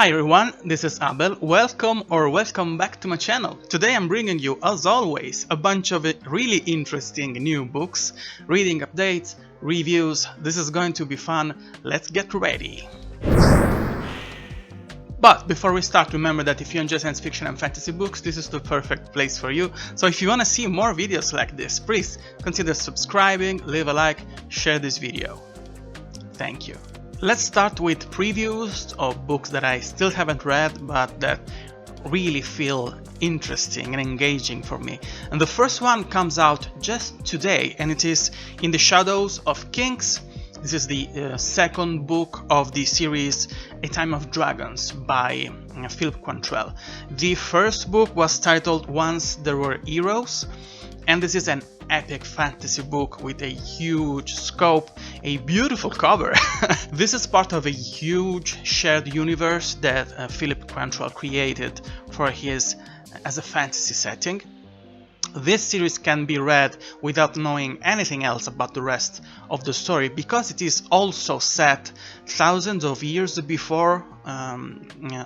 Hi everyone, this is Abel. Welcome back to my channel. Today I'm bringing you, as always, a bunch of really interesting new books, reading updates, reviews. This is going to be fun. Let's get ready. But before we start, remember that if you enjoy science fiction and fantasy books, this is the perfect place for you. So if you want to see more videos like this, please consider subscribing, leave a like, share this video. Thank you. Let's start with previews of books that I still haven't read, but that really feel interesting and engaging for me. And the first one comes out just today, and it is In the Shadows of Kings. This is the second book of the series A Time of Dragons by Philip Quaintrell. The first book was titled Once There Were Heroes, and this is an epic fantasy book with a huge scope, a beautiful cover. This is part of a huge shared universe that Philip Quaintrell created for his as a fantasy setting. This series can be read without knowing anything else about the rest of the story, because it is also set thousands of years before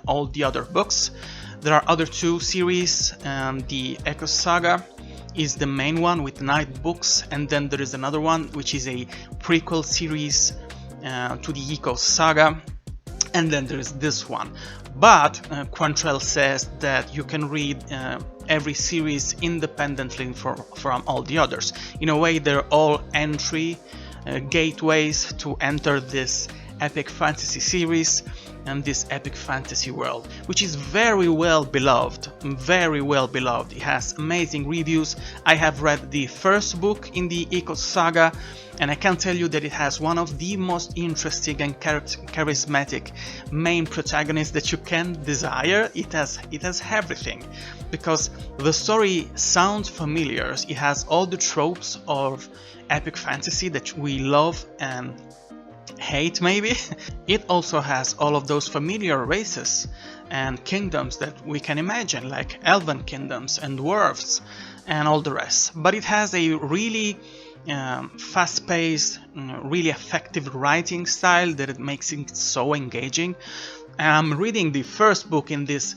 all the other books. There are other two series. The Echo Saga is the main one with 9 books, and then there is another one which is a prequel series to the Echo Saga, and then there is this one. But Quaintrell says that you can read every series independently from all the others. In a way, they're all entry gateways to enter this epic fantasy series and this epic fantasy world, which is very well beloved, very well beloved. It has amazing reviews. I have read the first book in the Echo Saga, and I can tell you that it has one of the most interesting and charismatic main protagonists that you can desire. It has everything, because the story sounds familiar. It has all the tropes of epic fantasy that we love and hate, maybe. It also has all of those familiar races and kingdoms that we can imagine, like elven kingdoms and dwarves and all the rest. But it has a really fast-paced, really effective writing style that it makes it so engaging. And I'm reading the first book in this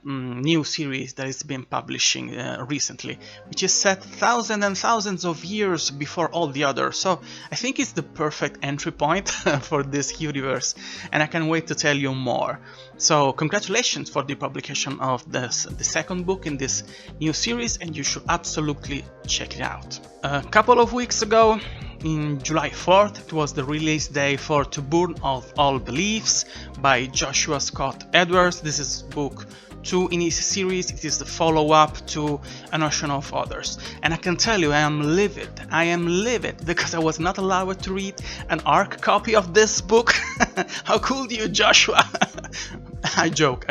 new series that has been publishing recently, which is set thousands and thousands of years before all the others. So I think it's the perfect entry point for this universe, and I can't wait to tell you more. So congratulations for the publication of the second book in this new series, and you should absolutely check it out. A couple of weeks ago, in July 4th, it was the release day for To Burn of All Beliefs by Joshua Scott Edwards. This is book 2 in his series. It is the follow-up to An Ocean of Others. And I can tell you, I am livid because I was not allowed to read an ARC copy of this book. How cool do you, Joshua? I joke.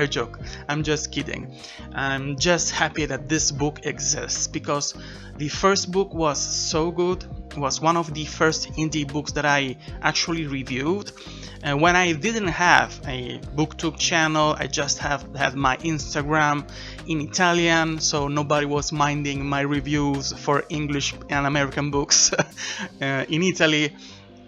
I'm just kidding. I'm just happy that this book exists, because the first book was so good. It was one of the first indie books that I actually reviewed. And when I didn't have a booktube channel, I just had my Instagram in Italian, so nobody was minding my reviews for English and American books in Italy.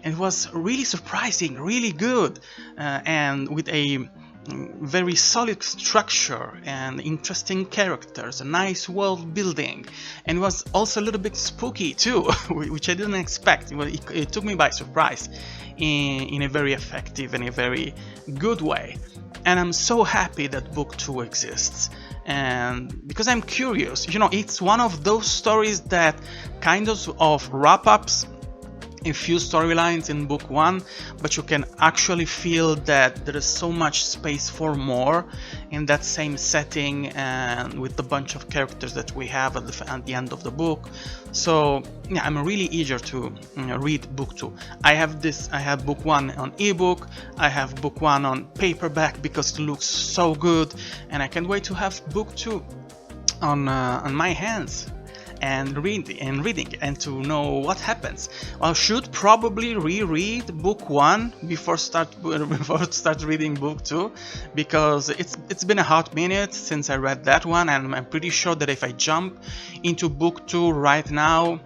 It was really surprising, really good, and with a very solid structure and interesting characters, a nice world building, and it was also a little bit spooky too, which I didn't expect. It took me by surprise in a very effective and a very good way. And I'm so happy that book 2 exists, and because I'm curious, it's one of those stories that kind of wrap-ups a few storylines in book 1, but you can actually feel that there is so much space for more in that same setting and with the bunch of characters that we have at the end of the book. So yeah, I'm really eager to read book 2. I have book 1 on ebook, I have book 1 on paperback because it looks so good, and I can't wait to have book 2 on my hands and reading and to know what happens. I should probably reread book 1 before start reading book 2, because it's been a hot minute since I read that one, and I'm pretty sure that if I jump into book 2 right now,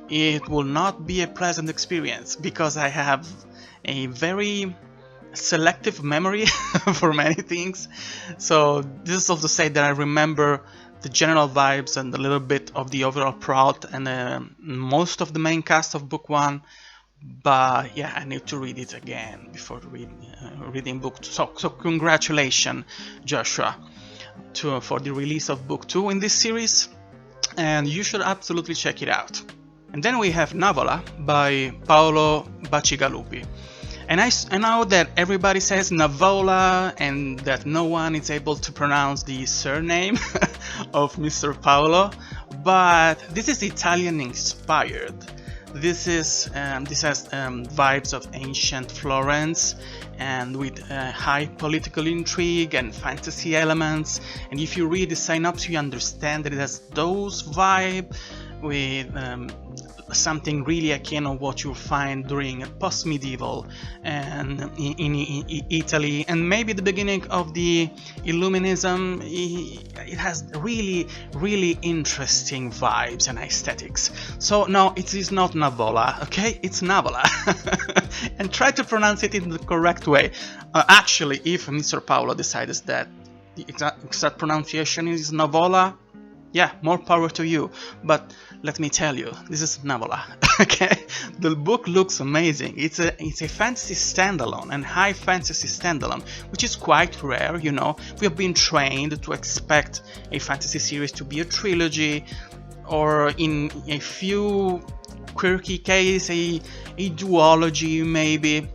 it will not be a pleasant experience, because I have a very selective memory for many things. So this is also to say that I remember the general vibes and a little bit of the overall plot and most of the main cast of book 1. But yeah, I need to read it again before reading book 2. So congratulations, Joshua, for the release of book 2 in this series, and you should absolutely check it out. And then we have Navola by Paolo Bacigalupi. And I know that everybody says Navola and that no one is able to pronounce the surname of Mr. Paolo, but this is Italian inspired. This has vibes of ancient Florence and with high political intrigue and fantasy elements. And if you read the synopsis, you understand that it has those vibes with something really akin to what you'll find during post-medieval and in Italy, and maybe the beginning of the Illuminism. It has really interesting vibes and aesthetics. So no, it is not Navola, okay? It's Navola. And try to pronounce it in the correct way. Actually, if Mr. Paolo decides that the exact pronunciation is Navola, yeah, more power to you, but let me tell you, this is Navola, okay? The book looks amazing. It's a fantasy standalone and high fantasy standalone, which is quite rare, you know. We have been trained to expect a fantasy series to be a trilogy, or in a few quirky cases, a duology maybe,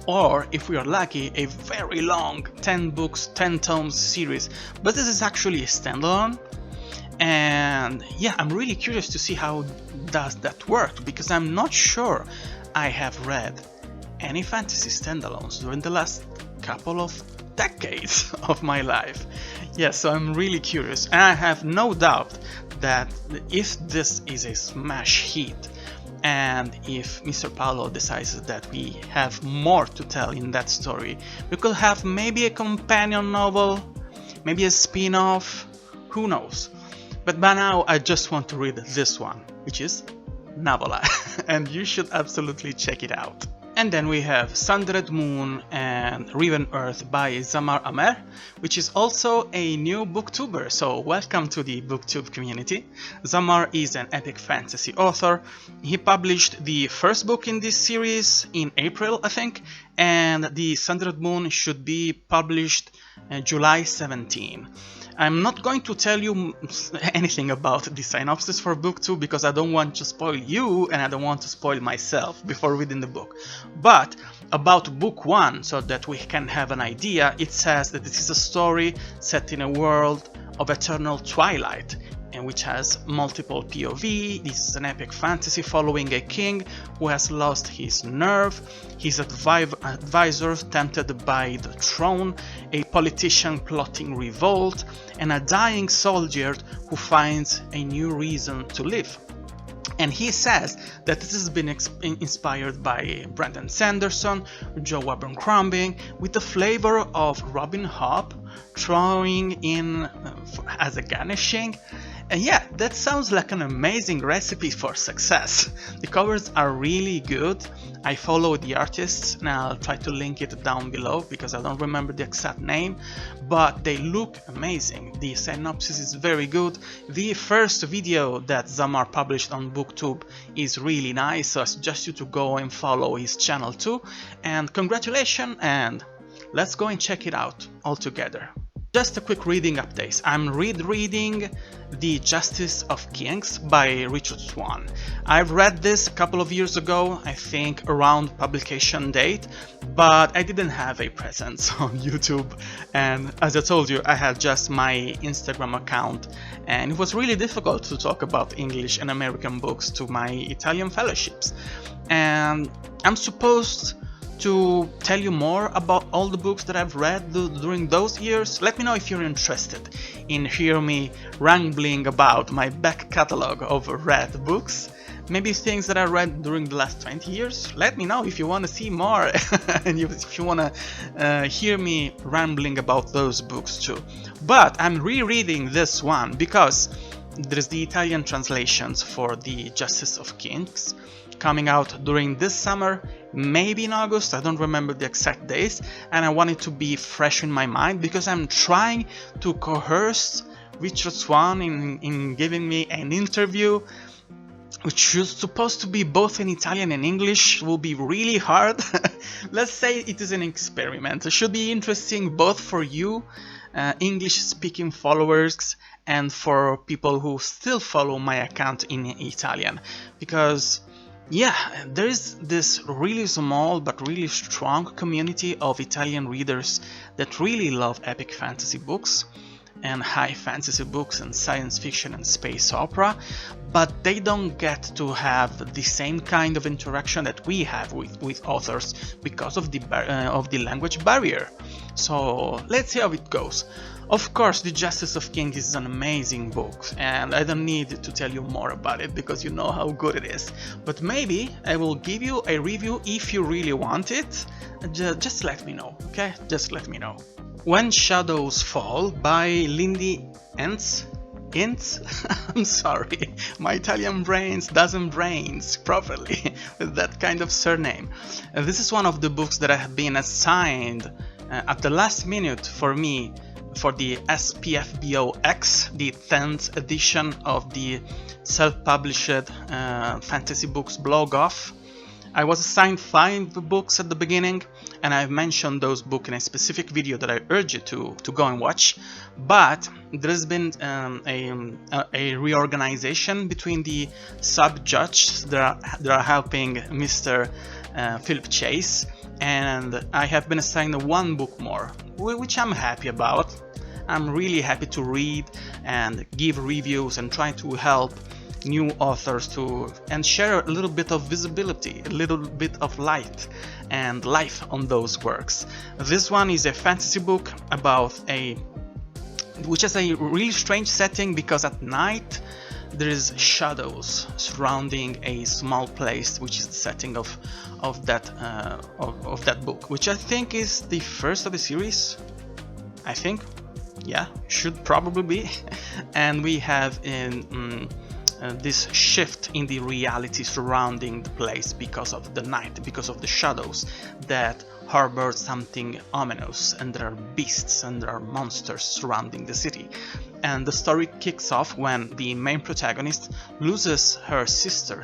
or if we are lucky, a very long 10 books, 10 tomes series. But this is actually a standalone. And yeah, I'm really curious to see how does that work, because I'm not sure I have read any fantasy standalones during the last couple of decades of my life. Yeah, so I'm really curious, and I have no doubt that if this is a smash hit, and if Mr. Paolo decides that we have more to tell in that story, we could have maybe a companion novel, maybe a spin-off, who knows. But by now I just want to read this one, which is Navola, and you should absolutely check it out. And then we have Sundered Moon and Riven Earth by Zammar Ahmer, which is also a new booktuber, so welcome to the booktube community. Zammar is an epic fantasy author. He published the first book in this series in April, I think, and the Sundered Moon should be published July 17. I'm not going to tell you anything about the synopsis for book 2 because I don't want to spoil you and I don't want to spoil myself before reading the book. But about book 1, so that we can have an idea, it says that this is a story set in a world of eternal twilight, and which has multiple POV. This is an epic fantasy following a king who has lost his nerve, his advisor tempted by the throne, a politician plotting revolt, and a dying soldier who finds a new reason to live. And he says that this has been inspired by Brandon Sanderson, Joe Abercrombie, with the flavor of Robin Hobb throwing in as a garnishing. And yeah, that sounds like an amazing recipe for success. The covers are really good. I follow the artists and I'll try to link it down below because I don't remember the exact name, but they look amazing. The synopsis is very good. The first video that Zammar published on BookTube is really nice, so I suggest you to go and follow his channel too. And congratulations, and let's go and check it out all together. Just a quick reading update. I'm reading The Justice of Kings by Richard Swan. I've read this a couple of years ago, I think around publication date, but I didn't have a presence on YouTube, and as I told you, I had just my Instagram account, and it was really difficult to talk about English and American books to my Italian fellowships. And I'm supposed to tell you more about all the books that I've read during those years. Let me know if you're interested in hearing me rambling about my back catalog of read books. Maybe things that I read during the last 20 years. Let me know if you want to see more and if you want to hear me rambling about those books too. But I'm rereading this one because there's the Italian translations for The Justice of Kings, coming out during this summer, maybe in August, I don't remember the exact days, and I want it to be fresh in my mind because I'm trying to coerce Richard Swan in giving me an interview, which is supposed to be both in Italian and English. Will be really hard. Let's say it is an experiment. It should be interesting both for you, English-speaking followers, and for people who still follow my account in Italian, because yeah, there is this really small but really strong community of Italian readers that really love epic fantasy books and high fantasy books and science fiction and space opera, but they don't get to have the same kind of interaction that we have with authors because of the language barrier. So let's see how it goes. Of course, The Justice of Kings is an amazing book, and I don't need to tell you more about it because you know how good it is. But maybe I will give you a review if you really want it. Just let me know, okay? Just let me know. When Shadows Fall by Lindy Enns. I'm sorry, my Italian brains doesn't brains properly with that kind of surname. This is one of the books that have been assigned at the last minute for me for the SPFBOX, the 10th edition of the self-published fantasy books blog off. I was assigned 5 books at the beginning, and I've mentioned those books in a specific video that I urge you to go and watch, but there's been a reorganization between the sub-judges that are helping Mr. Philip Chase, and I have been assigned 1 book more, which I'm happy about. I'm really happy to read and give reviews and try to help new authors and share a little bit of visibility, a little bit of light and life on those works. This one is a fantasy book about which is a really strange setting, because at night there is shadows surrounding a small place, which is the setting of that book, which I think is the first of the series. I think, yeah, should probably be. And we have this shift in the reality surrounding the place because of the night, because of the shadows that harbor something ominous, and there are beasts and there are monsters surrounding the city. And the story kicks off when the main protagonist loses her sister,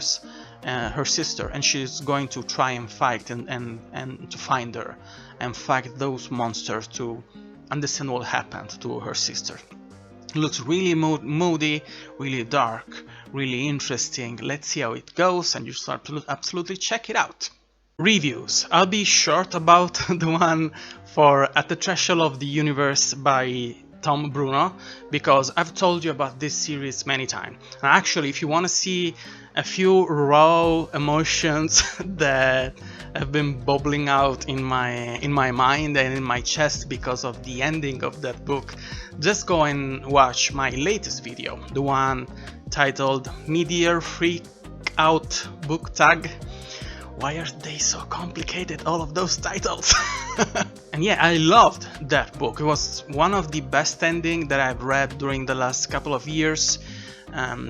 and she's going to try and fight and to find her and fight those monsters to understand what happened to her sister. It looks really moody, really dark, really interesting. Let's see how it goes, and you should absolutely check it out. Reviews. I'll be short about the one for At the Threshold of the Universe by Tom Bruno, because I've told you about this series many times. And actually, if you want to see a few raw emotions that have been bubbling out in my mind and in my chest because of the ending of that book, just go and watch my latest video, the one titled Mid-Year Freak Out Book Tag. Why are they so complicated, all of those titles? And yeah, I loved that book. It was one of the best endings that I've read during the last couple of years.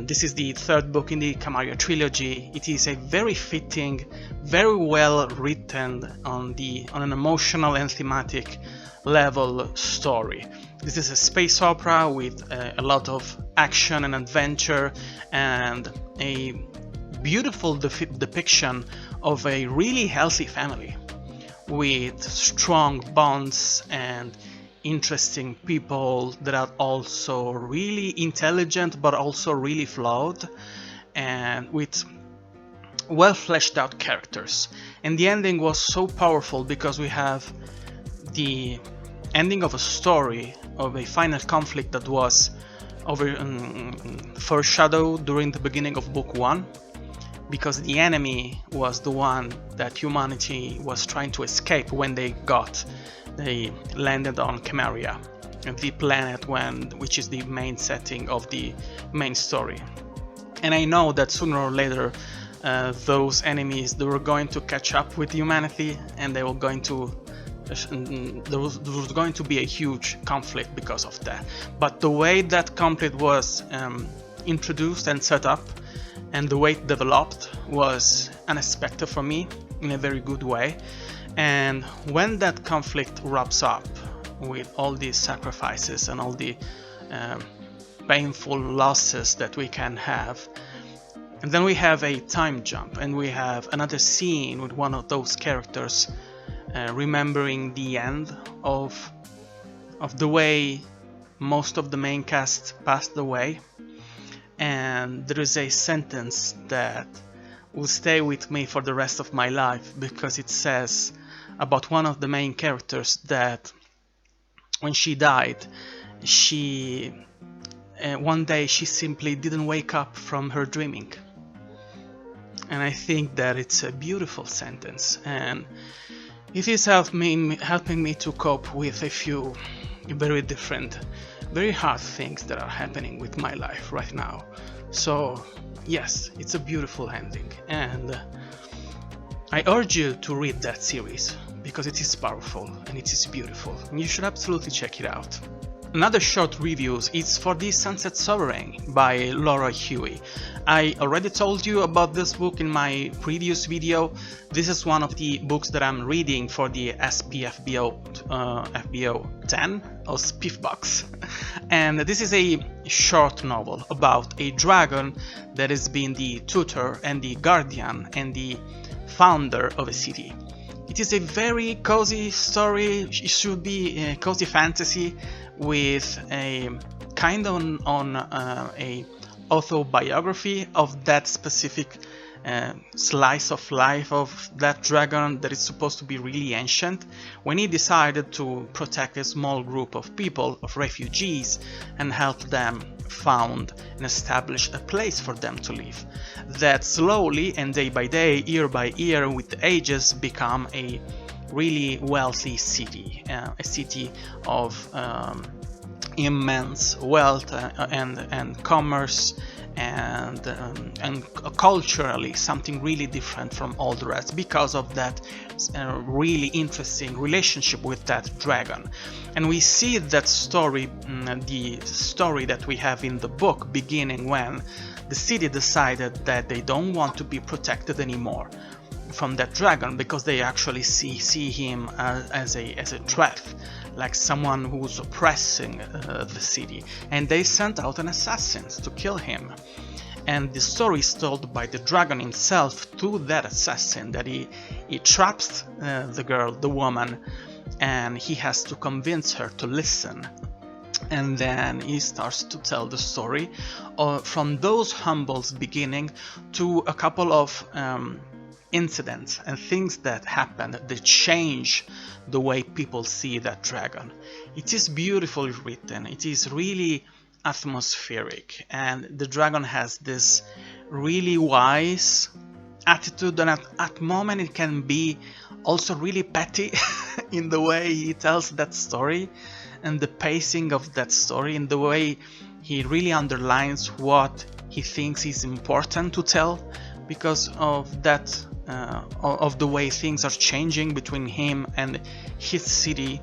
This is the 3rd book in the Camarilla trilogy. It is a very fitting, very well written on an emotional and thematic level story. This is a space opera with a lot of action and adventure, and a beautiful depiction of a really healthy family with strong bonds and interesting people that are also really intelligent but also really flawed, and with well fleshed out characters. And the ending was so powerful because we have the ending of a story, of a final conflict that was foreshadowed during the beginning of book 1, because the enemy was the one that humanity was trying to escape when they landed on Camarilla, the planet which is the main setting of the main story. And I know that sooner or later those enemies, they were going to catch up with humanity, and there was going to be a huge conflict because of that. But the way that conflict was introduced and set up, and the way it developed was unexpected for me in a very good way. And when that conflict wraps up with all these sacrifices and all the painful losses that we can have, and then we have a time jump and we have another scene with one of those characters remembering the end of the way most of the main cast passed away. And there is a sentence that will stay with me for the rest of my life, because it says about one of the main characters that when she died, she one day she simply didn't wake up from her dreaming. And I think that it's a beautiful sentence, and it is helping me to cope with a few very different, very hard things that are happening with my life right now. So yes, it's a beautiful ending, and I urge you to read that series because it is powerful and it is beautiful, and you should absolutely check it out. Another short review is for the Sunset Sovereign by Laura Huie. I already told you about this book in my previous video. This is one of the books that I'm reading for the SPFBO FBO 10 or Spiff box. And this is a short novel about a dragon that has been the tutor and the guardian and the founder of a city. It is a very cozy story. It should be a cozy fantasy with a kind of on a autobiography of that specific slice of life of that dragon that is supposed to be really ancient, when he decided to protect a small group of people, of refugees, and help them found and establish a place for them to live, that slowly and day by day, year by year, with the ages, become a really wealthy city, a city of immense wealth and commerce and culturally something really different from all the rest because of that really interesting relationship with that dragon. And we see that story, the story that we have in the book, beginning when the city decided that they don't want to be protected anymore from that dragon because they actually see him as a threat, like someone who's oppressing the city, and they sent out an assassin to kill him. And the story is told by the dragon himself to that assassin, that he traps the girl, the woman, and he has to convince her to listen. And then he starts to tell the story from those humble beginning to a couple of incidents and things that happened that change the way people see that dragon. It is beautifully written, it is really atmospheric, and the dragon has this really wise attitude, and at moment it can be also really petty in the way he tells that story and the pacing of that story, in the way he really underlines what he thinks is important to tell because of that of the way things are changing between him and his city.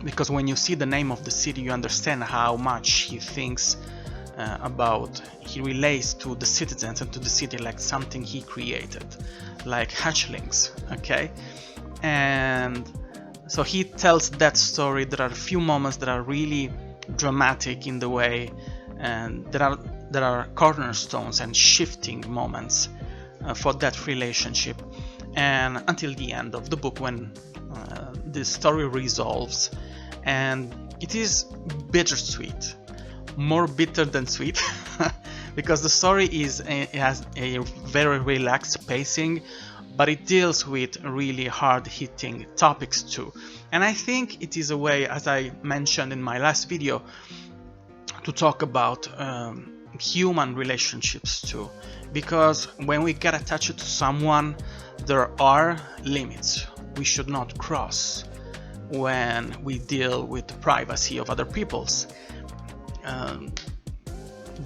Because when you see the name of the city, you understand how much he thinks he relates to the citizens and to the city like something he created, like hatchlings, okay? And so he tells that story. There are a few moments that are really dramatic in the way, and there are cornerstones and shifting moments for that relationship, and until the end of the book when the story resolves, and it is bittersweet, more bitter than sweet, because the story has a very relaxed pacing, but it deals with really hard-hitting topics too. And I think it is a way, as I mentioned in my last video, to talk about human relationships too, because when we get attached to someone, there are limits we should not cross when we deal with the privacy of other people's.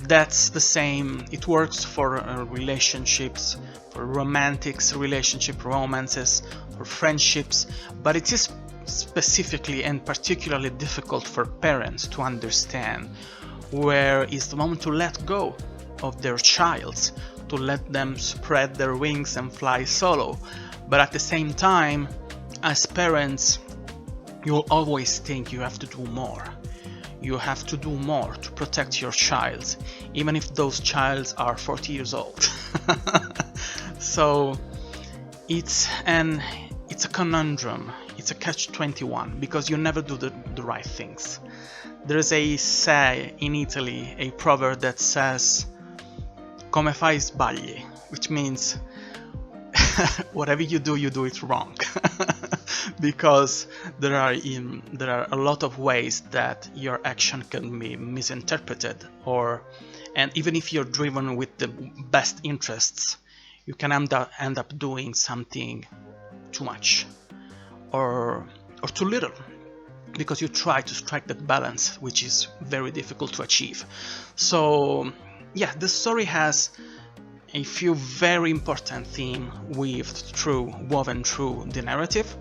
That's the same, it works for relationships, for romances, for friendships, but it is specifically and particularly difficult for parents to understand where is the moment to let go of their childs, to let them spread their wings and fly solo. But at the same time, as parents, you'll always think you have to do more. You have to do more to protect your child, even if those childs are 40 years old. So it's a conundrum. It's a catch-21, because you never do the right things. There is a say in Italy, a proverb that says "come fai sbagli," which means whatever you do it wrong. Because there are a lot of ways that your action can be misinterpreted, and even if you're driven with the best interests, you can end up doing something too much or too little, because you try to strike that balance, which is very difficult to achieve. So yeah, the story has a few very important themes woven through the narrative,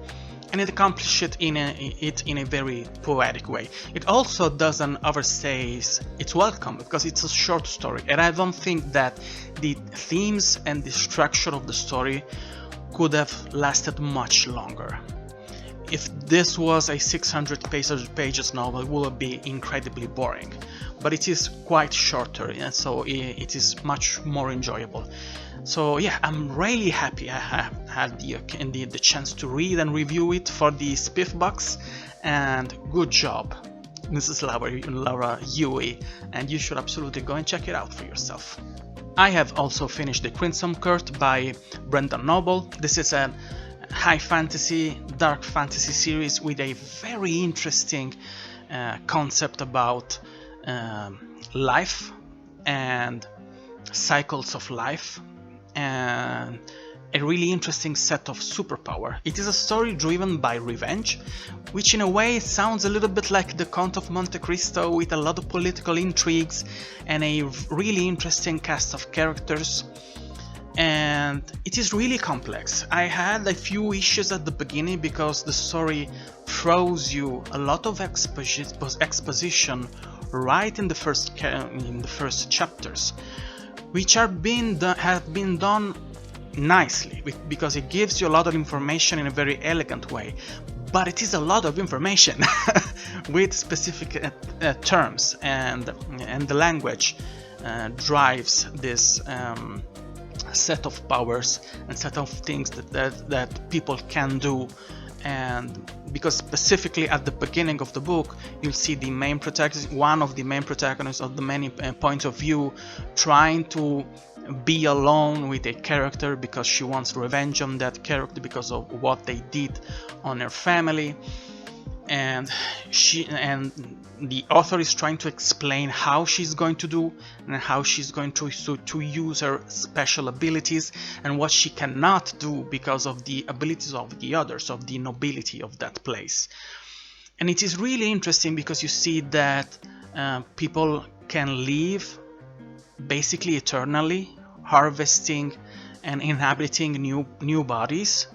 and it accomplishes it in a very poetic way. It also doesn't overstay its welcome, because it's a short story, and I don't think that the themes and the structure of the story could have lasted much longer. If this was a 600 pages novel, it would be incredibly boring, but it is quite shorter, and so it is much more enjoyable. So yeah, I'm really happy I have had the chance to read and review it for the Spiff Box, and good job, Mrs. Laura Huie, and you should absolutely go and check it out for yourself. I have also finished The Crimson Court by Brendan Noble. This is a high fantasy, dark fantasy series with a very interesting concept about life and cycles of life, and a really interesting set of superpower. It is a story driven by revenge, which in a way sounds a little bit like the Count of Monte Cristo, with a lot of political intrigues and a really interesting cast of characters. And it is really complex. I had a few issues at the beginning because the story throws you a lot of exposition right in the first chapters, which have been done nicely, because it gives you a lot of information in a very elegant way. But it is a lot of information with specific terms, and the language drives this set of powers and set of things that people can do. And because specifically at the beginning of the book, you'll see the main protagonist, one of the main protagonists of the many points of view, trying to be alone with a character because she wants revenge on that character because of what they did on her family. And the author is trying to explain how she's going to do, and how she's going to use her special abilities, and what she cannot do because of the abilities of the others, of the nobility of that place. And it is really interesting because you see that people can live basically eternally, harvesting and inhabiting new bodies.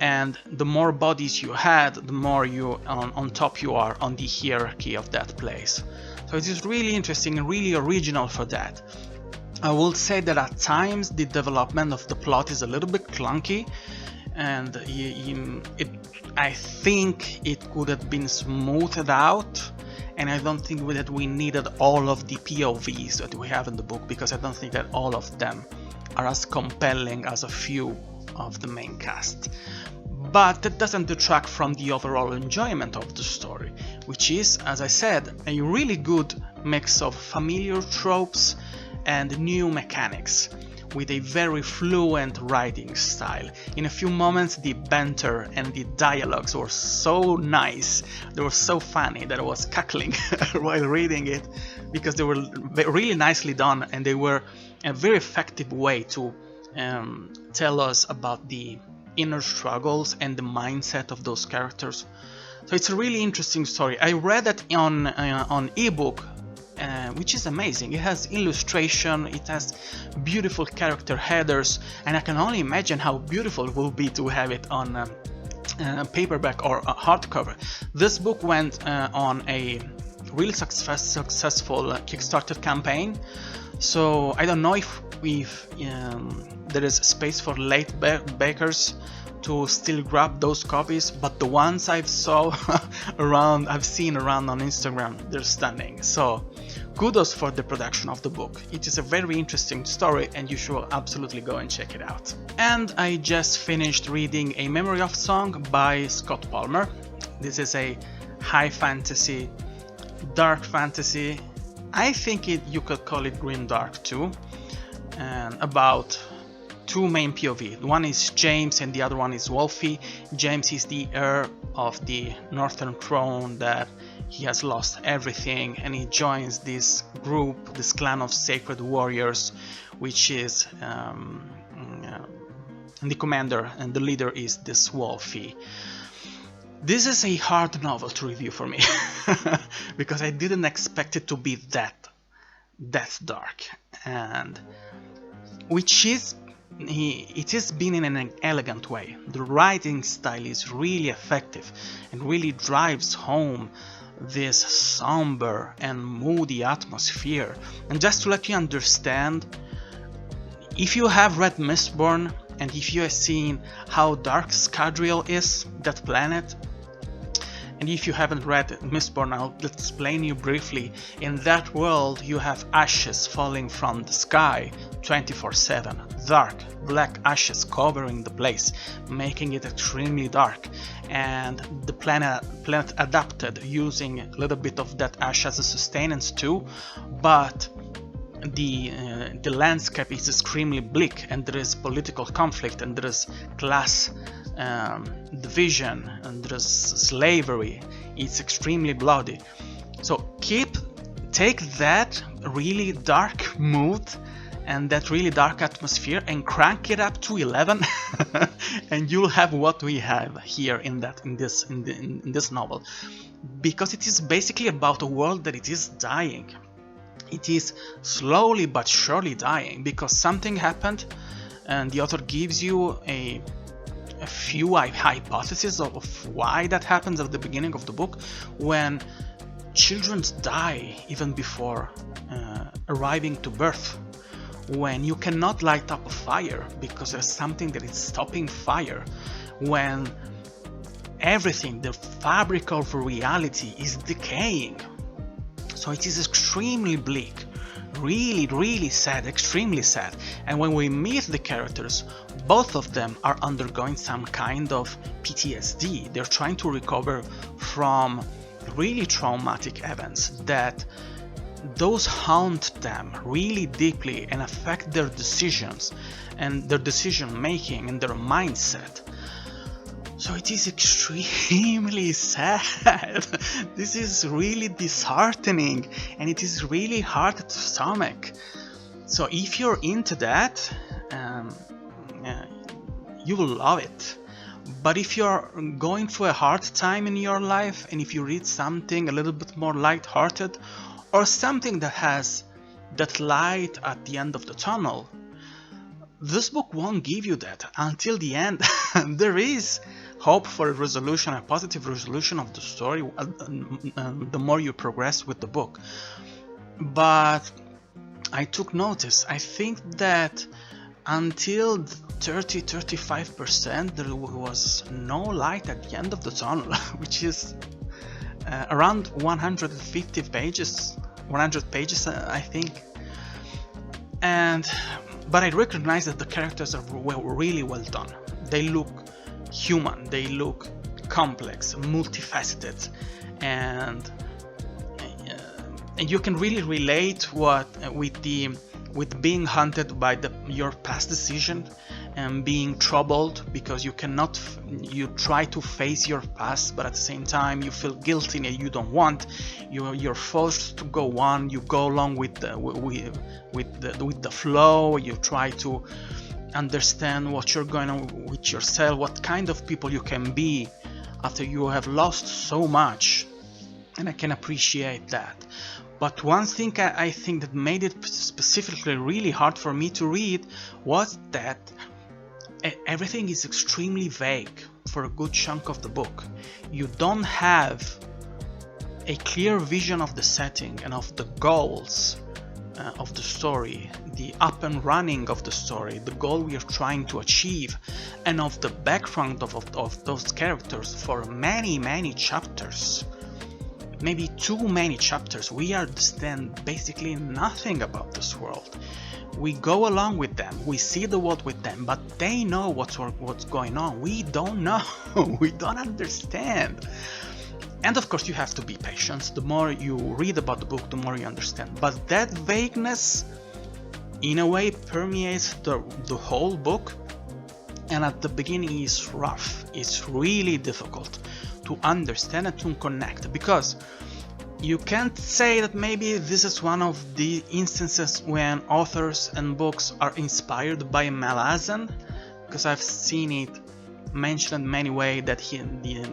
And the more bodies you had, the more you on top you are on the hierarchy of that place. So it is really interesting and really original for that. I will say that at times the development of the plot is a little bit clunky, and I think it could have been smoothed out, and I don't think that we needed all of the POVs that we have in the book, because I don't think that all of them are as compelling as a few of the main cast. But that doesn't detract from the overall enjoyment of the story, which is, as I said, a really good mix of familiar tropes and new mechanics, with a very fluent writing style. In a few moments the banter and the dialogues were so nice, they were so funny that I was cackling while reading it, because they were really nicely done, and they were a very effective way to tell us about the inner struggles and the mindset of those characters. So it's a really interesting story. I read it on ebook, which is amazing. It has illustration, it has beautiful character headers, and I can only imagine how beautiful it will be to have it on paperback or hardcover. This book went on a really successful Kickstarter campaign. So I don't know if there is space for late bakers to still grab those copies, but the ones I've seen around on Instagram, they're stunning. So kudos for the production of the book. It is a very interesting story and you should absolutely go and check it out. And I just finished reading A Memory of Song by Scott Palmer. This is a high fantasy, dark fantasy. I think you could call it grim dark too, and about two main POV. One is James and the other one is Wolfie. James is the heir of the Northern Throne that he has lost everything, and he joins this group, this clan of sacred warriors, which is the commander and the leader is this Wolfie. This is a hard novel to review for me because I didn't expect it to be that dark, and it is been in an elegant way. The writing style is really effective and really drives home this somber and moody atmosphere. And just to let you understand, if you have read Mistborn and if you have seen how dark Scadrial is, that planet, and if you haven't read Mistborn, I'll explain you briefly. In that world, you have ashes falling from the sky 24/7. Dark, black ashes covering the place, making it extremely dark. And the planet adapted using a little bit of that ash as a sustenance too, but the landscape is extremely bleak, and there is political conflict, and there is class division, and there is slavery. It's extremely bloody. So take that really dark mood and that really dark atmosphere and crank it up to 11 and you'll have what we have here in this novel, because it is basically about a world that it is dying. It is slowly but surely dying because something happened, and the author gives you a few hypotheses of why that happens at the beginning of the book, when children die even before arriving to birth, when you cannot light up a fire because there's something that is stopping fire, when everything, the fabric of reality, is decaying. So it is extremely bleak, really sad, extremely sad. And when we meet the characters, both of them are undergoing some kind of PTSD. They're trying to recover from really traumatic events that those haunt them really deeply and affect their decisions and their decision making and their mindset. So it is extremely sad. This is really disheartening and it is really hard to stomach. So if you're into that, you will love it. But if you're going through a hard time in your life, and if you read something a little bit more light-hearted, or something that has that light at the end of the tunnel, this book won't give you that until the end. There is hope for a resolution, a positive resolution of the story, the more you progress with the book. But I took notice. I think that until 30-35% there was no light at the end of the tunnel, which is around 150 pages, 100 pages, I think. But I recognize that the characters are really well done. They look human, they look complex, multifaceted, and you can really relate with being hunted by your past decision and being troubled because you try to face your past, but at the same time you feel guilty and you don't want. You're forced to go on. You go along with the flow. You try to understand what you're going on with yourself, what kind of people you can be after you have lost so much, and I can appreciate that. But one thing I think that made it specifically really hard for me to read was that everything is extremely vague for a good chunk of the book. You don't have a clear vision of the setting and of the goals of the story, the up and running of the story, the goal we are trying to achieve, and of the background of those characters for many chapters, maybe too many chapters. We understand basically nothing about this world. We go along with them, we see the world with them, but they know what's going on. We don't know. We don't understand. And of course you have to be patient. The more you read about the book, the more you understand. But that vagueness in a way permeates the whole book, and at the beginning is rough. It's really difficult to understand and to connect, because you can't say that maybe this is one of the instances when authors and books are inspired by Malazan, because I've seen it mentioned many ways that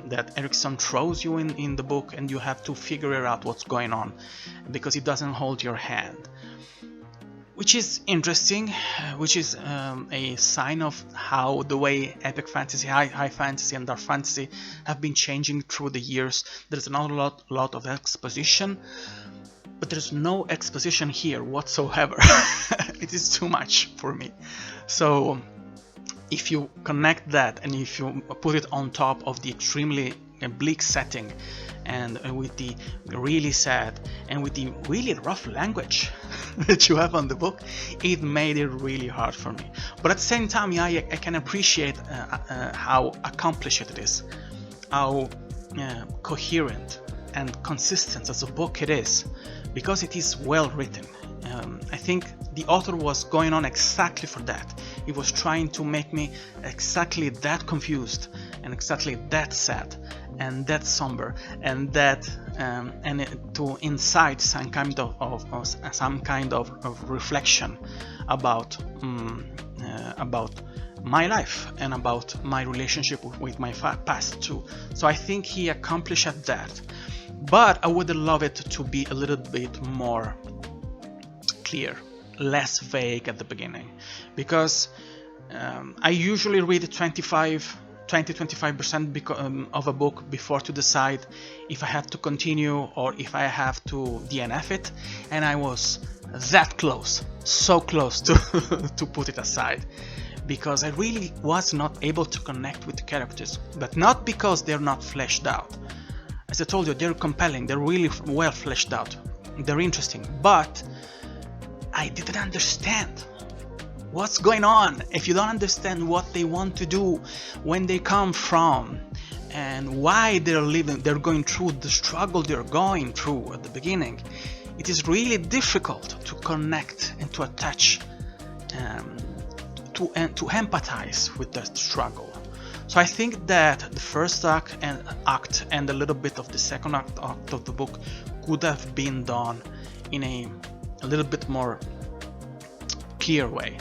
that Erikson throws you in the book and you have to figure out what's going on because it doesn't hold your hand, which is interesting, which is a sign of how the way epic fantasy, high fantasy and dark fantasy have been changing through the years. There's not a lot of exposition, but there's no exposition here whatsoever. It is too much for me. So if you connect that and if you put it on top of the extremely bleak setting and with the really sad and with the really rough language that you have on the book, it made it really hard for me. But at the same time, I can appreciate how accomplished it is, how coherent and consistent as a book it is, because it is well written. I think the author was going on exactly for that. He was trying to make me exactly that confused and exactly that sad and that somber and that to incite some kind of reflection about my life and about my relationship with my past too. So I think he accomplished that, but I would love it to be a little bit more clear, less vague at the beginning, because I usually read 20-25% of a book before to decide if I have to continue or if I have to DNF it, and I was that close, so close to to put it aside, because I really was not able to connect with the characters, but not because they're not fleshed out. As I told you, they're compelling, they're really well fleshed out, they're interesting, but I didn't understand what's going on. If you don't understand what they want to do, when they come from, and why they're going through the struggle they're going through at the beginning, it is really difficult to connect and to attach, to empathize with that struggle. So I think that the first act and a little bit of the second act of the book could have been done in a little bit more clear way,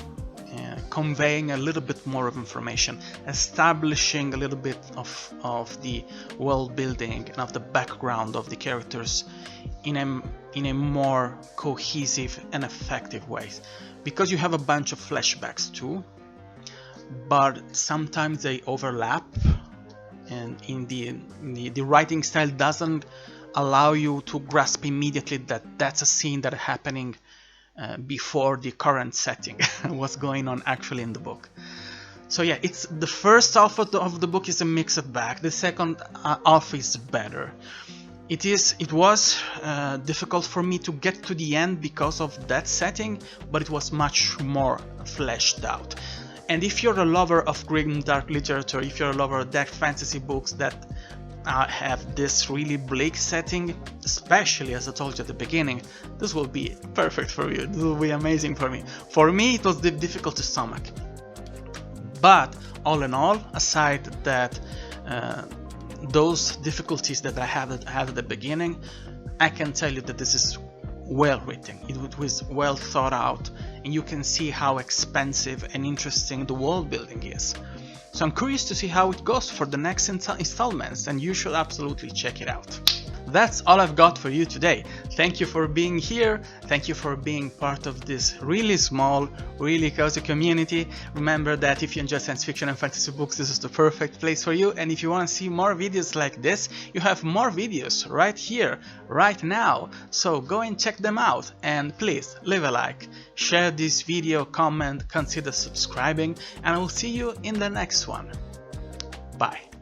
conveying a little bit more of information, establishing a little bit of the world building and of the background of the characters in a more cohesive and effective way, because you have a bunch of flashbacks too, but sometimes they overlap, and in the writing style doesn't allow you to grasp immediately that that's a scene that is happening before the current setting, what's going on actually in the book. So yeah, it's the first half of the book is a mixed bag. The second half is better. It was difficult for me to get to the end because of that setting, but it was much more fleshed out. And if you're a lover of grim dark literature, if you're a lover of dark fantasy books that have this really bleak setting, especially as I told you at the beginning, this will be perfect for you. This will be amazing for me. For me, it was difficult to stomach. But all in all, aside that those difficulties that I had at the beginning, I can tell you that this is well written. It was well thought out, and you can see how expensive and interesting the world building is. So I'm curious to see how it goes for the next installments, and you should absolutely check it out. that's all I've got for you today. Thank you for being here. Thank you for being part of this really small, really cozy community. Remember that if you enjoy science fiction and fantasy books, this is the perfect place for you. And if you want to see more videos like this, you have more videos right here, right now. So go and check them out. And please leave a like, share this video, comment, consider subscribing, and I will see you in the next one. Bye.